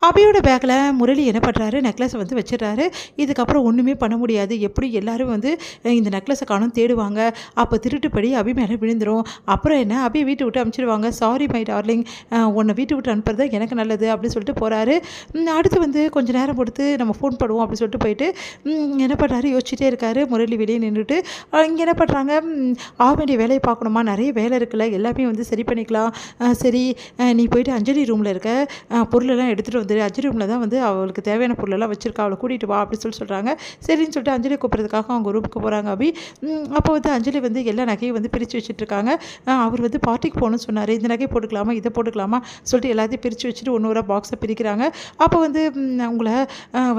அபியோட பேக்கில் முரளி என்ன பண்ணுறாரு, நெக்லஸை வந்து வச்சிடறாரு. இதுக்கப்புறம் ஒன்றுமே பண்ண முடியாது. எப்படி எல்லாரும் வந்து இந்த நெக்லஸை காணும் தேடுவாங்க. அப்போ திருட்டுப்படி அபி மேலே விழுந்துடும். அப்புறம் என்ன, அபியை வீட்டை விட்டு அனுப்பிச்சிடுவாங்க. சாரி மை டார்லிங், உன்னை வீட்டை விட்டு அனுப்புறது எனக்கு நல்லது அப்படின்னு சொல்லிட்டு போகிறாரு. அடுத்து வந்து கொஞ்சம் நேரம் கொடுத்து நம்ம ஃபோன் பண்ணுவோம் அப்படின்னு சொல்லிட்டு போயிட்டு என்ன பண்ணுறாரு, யோசிச்சுட்டே இருக்காரு. முரளி வெளியே நின்றுட்டு இங்கே என்ன பண்ணுறாங்க, ஆக வேண்டிய வேலையை பார்க்கணுமா, நிறைய வேலை இருக்குல்ல, எல்லாமே வந்து சரி பண்ணிக்கலாம். சரி நீ போயிட்டு அஞ்சலி ரூமில் இருக்க பொருளெல்லாம் எடுத்துகிட்டு வந்து அஞ்சலி ரூமில் தான் வந்து அவளுக்கு தேவையான பொருளெல்லாம் வச்சுருக்கா, அவளை கூட்டிகிட்டு வா அப்படின்னு சொல்கிறாங்க. சரின்னு சொல்லிட்டு அஞ்சலி கூப்பிட்றதுக்காக அவங்க ரூமுக்கு போகிறாங்க அபி. அப்போ வந்து அஞ்சலி வந்து எல்லா நகையும் வந்து பிரித்து வச்சுட்ருக்காங்க. அவர் வந்து பார்ட்டிக்கு போகணும்னு சொன்னார், இந்த நகை போட்டுக்கலாமா இதை போட்டுக்கலாமா சொல்லிட்டு எல்லாத்தையும் பிரித்து வச்சுட்டு ஒன்று ஒரு பாக்ஸை பிரிக்கிறாங்க. அப்போ வந்து உங்களை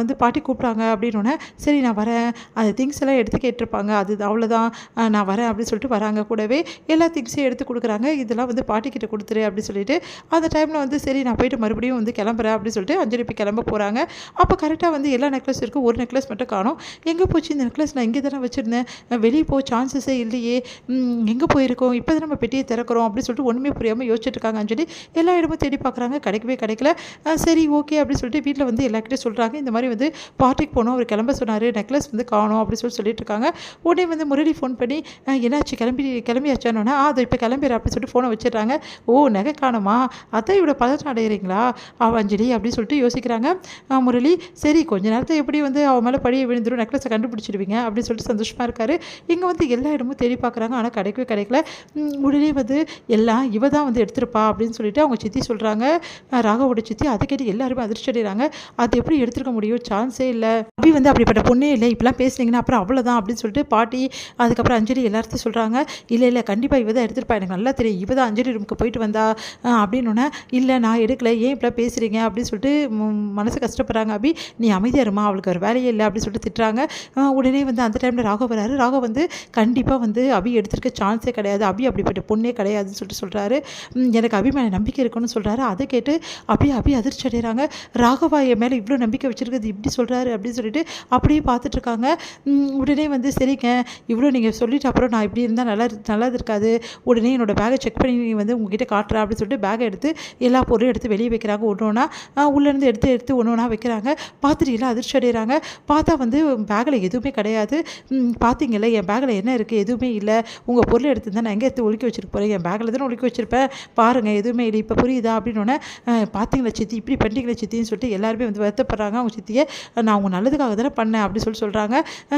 வந்து பாட்டி கூப்பிட்டாங்க அப்படின்னோடனே சரி நான் வரேன், அந்த திங்ஸ் எல்லாம் எடுத்து கேட்டிருப்பாங்க, அது அவ்வளோதான், நான் வரேன் அப்படின்னு சொல்லிட்டு வராங்க. கூடவே எல்லா திங்ஸையும் எடுத்து கொடுக்குறாங்க. இதெல்லாம் வந்து பாட்டிக்கிட்ட கொடுத்துரு அப்படின்னு சொல்லிட்டு அந்த டைமில் வந்து சரி நான் போயிட்டு மறுபடியும் வந்து கிளம்புறேன் அப்படின்னு சொல்லிட்டு அஞ்சலி போய் கிளம்ப போகிறாங்க. அப்போ கரெக்டாக வந்து எல்லா நெக்லஸ் இருக்கும், ஒரு நெக்லஸ் மட்டும் காணும். எங்கே போச்சு இந்த நெக்லஸ், நான் இங்கே தானே வச்சுருந்தேன், வெளியே போக சான்சஸே இல்லையே, எங்கே போயிருக்கோம், இப்போ தான் நம்ம பெட்டியை திறக்கிறோம் அப்படின்னு சொல்லிட்டு ஒன்றுமே புரியாமல் யோசிச்சுட்டு இருக்காங்க அஞ்சலி. எல்லா இடமும் தேடி பார்க்குறாங்க, கிடைக்கல. சரி ஓகே அப்படின்னு சொல்லிட்டு வீட்டில் வந்து எல்லாக்கிட்டே சொல்கிறாங்க, இந்த மாதிரி வந்து பார்ட்டிக்கு போனோம், அவர் கிளம்ப சொன்னார், நெக்லஸ் வந்து காணும் அப்படின்னு சொல்லிட்டு இருக்காங்க. உடனே வந்து முரளி ஃபோன் பண்ணி என்னாச்சு கிளம்பியாச்சானோன்னா அதை இப்போ கிளம்பிடுற அப்படின்னு சொல்லிட்டு ஃபோனை வச்சிடுறாங்க. ஓ நகை காணுமா, அதான் இவ்வளோ பதட்டம் அடைகிறீங்களா அஞ்சலி அப்படின்னு சொல்லிட்டு யோசிக்கிறாங்க. முரளி சரி கொஞ்ச நேரத்தை எப்படி வந்து அவன் மேலே படியை விழுந்துடும், நெக்லஸை கண்டுபிடிச்சிடுவீங்க அப்படின்னு சொல்லிட்டு சந்தோஷமாக இருக்காரு. இங்கே வந்து எல்லா இடமும் தேடி பார்க்குறாங்க, ஆனால் கிடைக்கல. உடனே வந்து எல்லாம் இவ தான் வந்து எடுத்திருப்பா அப்படின்னு சொல்லிட்டு அவங்க சித்தி சொல்கிறாங்க. ராகவோட சித்தி அதை கேட்டு எல்லாருமே அதிர்ச்சி அடைகிறாங்க. அது எப்படி எடுத்துருக்க முடியும், சான்ஸே இல்லை, அபி வந்து அப்படிப்பட்ட பொண்ணே இல்லை, இப்பெல்லாம் பேசுனீங்கன்னா அப்புறம் அவ்வளோதான் அப்படின்னு சொல்லிட்டு பாட்டி அதுக்கப்புறம் அஞ்சலி எல்லாத்தையும் சொல்கிறாங்க. இல்லை கண்டிப்பாக இவ தான் எடுத்திருப்பா, எனக்கு நல்லா தெரியும், இவ தான் அஞ்சலி ரூமுக்கு போயிட்டு வந்தா அப்படின்னோடனே இல்லை நான் எடுக்கல, ஏன் இப்பெல்லாம் பேசுகிறீங்க அப்படின்னு சொல்லிட்டு மனசு கஷ்டப்படுறாங்க அபி. நீ அமைதியாக இருமா, அவளுக்கு ஒரு வேலையே இல்லை அப்படின்னு சொல்லிட்டு திட்டுறாங்க. உடனே வந்து அந்த டைமில் ராகவ் வராரு. ராகவ் வந்து கண்டிப்பாக வந்து அபி எடுத்திருக்க சான்ஸே கிடையாது, அபி அப்படிப்பட்ட பொண்ணே கிடையாதுன்னு சொல்லிட்டு சொல்கிறாரு. எனக்கு அபி மேலே நம்பிக்கை இருக்குன்னு சொல்கிறாரு. அதை கேட்டு அபி அதிர்ச்சி அடைகிறாங்க. ராகவா என் மேலே இவ்வளோ நம்பிக்கை வச்சுருக்குது இப்படி சொல்கிறாரு அப்படின்னு சொல்லிட்டு அப்படியே பார்த்துட்ருக்காங்க. உடனே வந்து சரிங்க இவ்வளோ நீங்கள் சொல்லிட்டு அப்புறம் நான் இப்படி இருந்தால் நல்லா இருக்காது, உடனே என்னோடய பேக்கை செக் பண்ணி வந்து உங்ககிட்ட காட்டுறேன் அப்படின்னு சொல்லிட்டு பேக்கை எடுத்து எல்லா பொருளும் எடுத்து வெளியே வைக்கிறாங்க. ஒன்று ஒன்றா உள்ளேருந்து எடுத்து ஒன்று ஒன்றா வைக்கிறாங்க. பார்த்துட்டு எல்லாம் அதிர்ச்சி அடைகிறாங்க. பார்த்தா வந்து பேக்கில் எதுவுமே கிடையாது. பார்த்தீங்களா என் பேக்கில் என்ன இருக்குது, எதுவுமே இல்லை, உங்கள் பொருளை எடுத்து தான் நான் எங்கே எடுத்து ஒழிக்க வச்சுருக்க போகிறேன், என் பேக்கில் தானே ஒழிக்க வச்சுருப்பேன், பாருங்கள் எதுவுமே இல்லை, இப்போ புரியுதா அப்படின்னோடனே பார்த்தீங்களா சித்தி இப்படி பண்ணிட்டீங்களா சித்தின்னு சொல்லிட்டு எல்லாருமே வந்து வருத்தப்படுறாங்க. அவங்க சித்தியை நான் உங்கள் நல்லதுக்காக தானே பண்ணேன் அப்படின்னு சொல்கிறாங்க.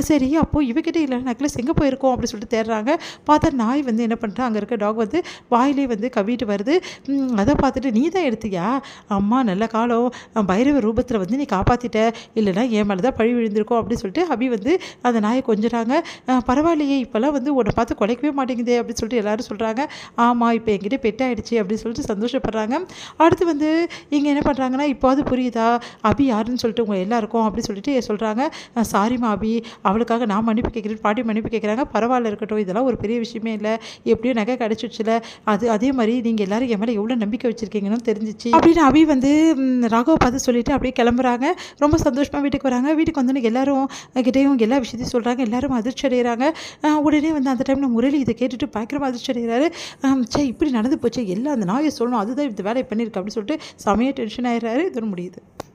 சரி அப்போது இவகிட்ட இல்லை நெக்லஸ் எங்கே போயிருக்கோம் அப்படின்னு சொல்லிட்டு தேடுறாங்க. பார்த்தா நாய் வந்து என்ன பண்ணுறேன், அங்கே இருக்க டாக் வந்து வாயிலே வந்து கவிட்டு வருது. அதை பார்த்துட்டு நீ தான் எடுத்தியா, அம்மா நல்ல காலம், பைரவ ரூபத்தில் வந்து நீ காப்பாற்றிட்ட, இல்லைனா என் மேலே தான் பழி விழுந்திருக்கோம் அப்படின்னு சொல்லிட்டு அபி வந்து அந்த நாயை கொஞ்சிறாங்க. பரவாயில்லையே இப்போல்லாம் வந்து உன்னை பார்த்து குலைக்கவே மாட்டேங்குதே அப்படின்னு சொல்லிட்டு எல்லாரும் சொல்கிறாங்க. ஆமாம் இப்போ என்கிட்ட பெட் ஆகிடுச்சு அப்படின்னு சொல்லிட்டு சந்தோஷப்படுறாங்க. அடுத்து வந்து இங்கே என்ன பண்ணுறாங்கன்னா, இப்போது புரியுதா அபி யாருன்னு சொல்லிட்டு உங்கள் எல்லாருக்கும் அப்படின்னு சொல்லிட்டு சொல்கிறாங்க. சாரிம்மா அபி, அவளுக்காக நான் மன்னிப்பு கேட்குறேன், பாட்டி மன்னிப்பு கேட்குறாங்க. பரவாயில்ல இருக்கட்டும், இதெல்லாம் ஒரு பெரிய விஷயமே இல்லை, எப்படியோ நகை கிடச்சிச்சுல, அதே மாதிரி நீங்கள் எல்லோரும் என் மேலே எவ்வளோ நம்பிக்கை வச்சுருக்கீங்கன்னு தெரிஞ்சிச்சு அப்படின்னு அபி வந்து ராகவை பார்த்து சொல்லிவிட்டு அப்படியே கிளம்புறாங்க. ரொம்ப சந்தோஷமாக வீட்டுக்கு வராங்க. வீட்டுக்கு வந்தோன்னே எல்லாரும் கிட்டேயும் எல்லா விஷயத்தையும் சொல்கிறாங்க. எல்லாரும் அதிர்ச்சி அடைகிறாங்க. உடனே வந்து அந்த டைமில் முரளி இதை கேட்டுட்டு பயங்கரமாக அதிர்ச்சி அடைகிறாரு. இப்படி நடந்து போச்சு, எல்லாம் அந்த நாயை சொல்லணும், அதுதான் இந்த வேலையை பண்ணியிருக்கு அப்படின்னு சொல்லிட்டு செமையாக டென்ஷன் ஆகிடுறாரு. இதோட முடியுது.